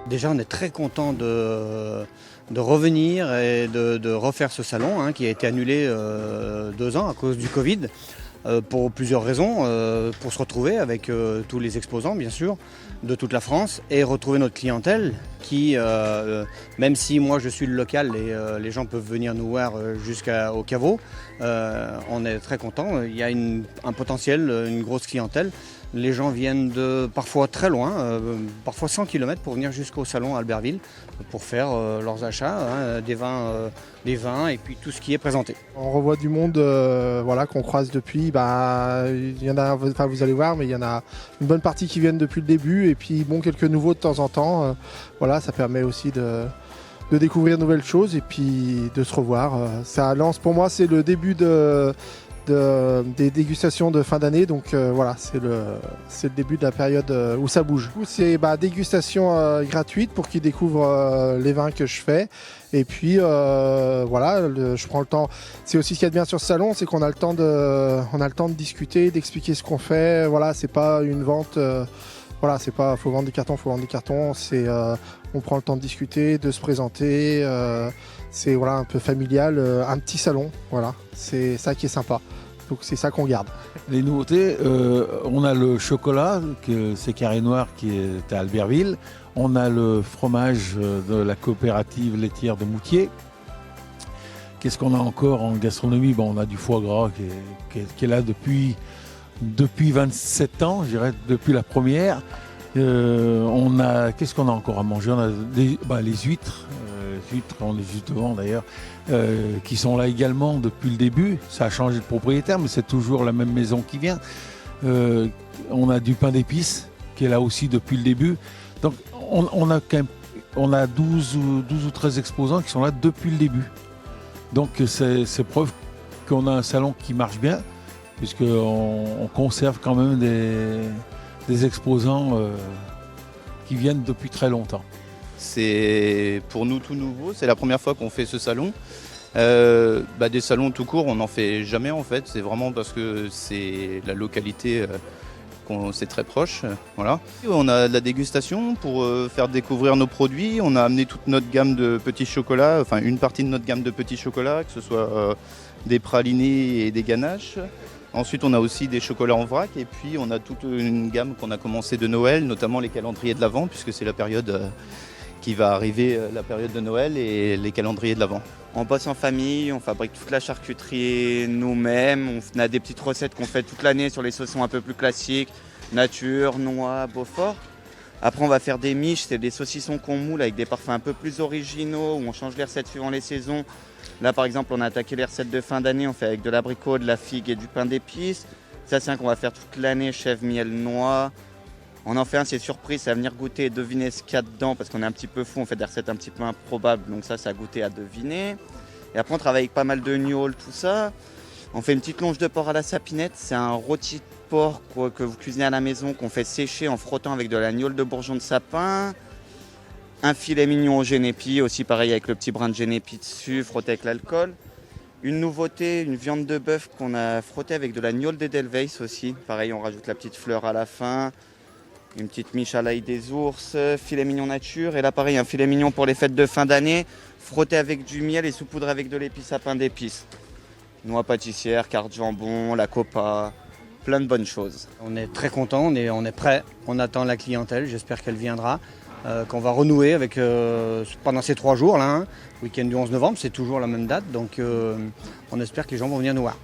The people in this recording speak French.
Déjà, on est très content de revenir et de refaire ce salon qui a été annulé 2 ans à cause du Covid. Pour plusieurs raisons, pour se retrouver avec tous les exposants bien sûr de toute la France et retrouver notre clientèle qui, même si moi je suis le local et les gens peuvent venir nous voir jusqu'au caveau, on est très content. Il y a un potentiel, une grosse clientèle. Les gens viennent de parfois très loin, parfois 100 km pour venir jusqu'au salon à Albertville pour faire leurs achats, des vins et puis tout ce qui est présenté. On revoit du monde qu'on croise depuis. Il y en a, vous allez voir, mais il y en a une bonne partie qui viennent depuis le début et puis quelques nouveaux de temps en temps. Ça permet aussi de découvrir de nouvelles choses et puis de se revoir. Ça lance, pour moi, c'est le début des dégustations de fin d'année, donc c'est le début de la période où ça bouge. Du coup, c'est dégustation gratuite pour qu'ils découvrent les vins que je fais. Et puis je prends le temps. C'est aussi ce qu'il y a de bien sur ce salon, c'est qu'on a le temps de discuter, d'expliquer ce qu'on fait. C'est pas une vente. C'est pas faut vendre des cartons. C'est on prend le temps de discuter, de se présenter. C'est un peu familial, un petit salon. C'est ça qui est sympa. Donc c'est ça qu'on garde. Les nouveautés, on a le chocolat, c'est Carré Noir qui est à Albertville. On a le fromage de la coopérative laitière de Moutier. Qu'est-ce qu'on a encore en gastronomie? On a du foie gras qui est là depuis 27 ans, je dirais, depuis la première. Qu'est-ce qu'on a encore à manger? On a les huîtres, on est juste devant d'ailleurs, qui sont là également depuis le début. Ça a changé de propriétaire, mais c'est toujours la même maison qui vient. On a du pain d'épices qui est là aussi depuis le début. Donc on a 12 ou 13 exposants qui sont là depuis le début. Donc c'est preuve qu'on a un salon qui marche bien, puisqu'on conserve quand même des exposants qui viennent depuis très longtemps. C'est pour nous tout nouveau, c'est la première fois qu'on fait ce salon. Des salons tout court, on n'en fait jamais en fait. C'est vraiment parce que c'est la localité, c'est très proche. Voilà. On a de la dégustation pour faire découvrir nos produits. On a amené toute notre gamme de petits chocolats, enfin une partie de notre gamme de petits chocolats, que ce soit des pralinés et des ganaches. Ensuite, on a aussi des chocolats en vrac et puis on a toute une gamme qu'on a commencé de Noël, notamment les calendriers de l'Avent, puisque c'est la période qui va arriver, la période de Noël et les calendriers de l'Avent. On bosse en famille, on fabrique toute la charcuterie nous-mêmes, on a des petites recettes qu'on fait toute l'année sur les saucissons un peu plus classiques, nature, noix, Beaufort. Après, on va faire des miches, c'est des saucissons qu'on moule avec des parfums un peu plus originaux, où on change les recettes suivant les saisons. Là, par exemple, on a attaqué les recettes de fin d'année, on fait avec de l'abricot, de la figue et du pain d'épices. Ça, c'est un qu'on va faire toute l'année, chèvre, miel, noix. On en fait un, c'est surprise, ça va venir goûter et deviner ce qu'il y a dedans, parce qu'on est un petit peu fou, on fait des recettes un petit peu improbables, donc ça a goûté à deviner. Et après, on travaille avec pas mal de gnôles, tout ça. On fait une petite longe de porc à la sapinette, c'est un rôti de porc que vous cuisinez à la maison, qu'on fait sécher en frottant avec de la gnôle de bourgeon de sapin. Un filet mignon au génépi, aussi pareil avec le petit brin de génépi dessus, frotté avec l'alcool. Une nouveauté, une viande de bœuf qu'on a frottée avec de la gnôle d'Edelweiss aussi. Pareil, on rajoute la petite fleur à la fin. Une petite miche à l'ail des ours, filet mignon nature. Et là, pareil, un filet mignon pour les fêtes de fin d'année, frotté avec du miel et saupoudré avec de l'épice à pain d'épices. Noix pâtissières, carte jambon, la copa, plein de bonnes choses. On est très content, on est prêt, on attend la clientèle, j'espère qu'elle viendra. Qu'on va renouer avec pendant ces 3 jours, week-end du 11 novembre, c'est toujours la même date, donc on espère que les gens vont venir nous voir.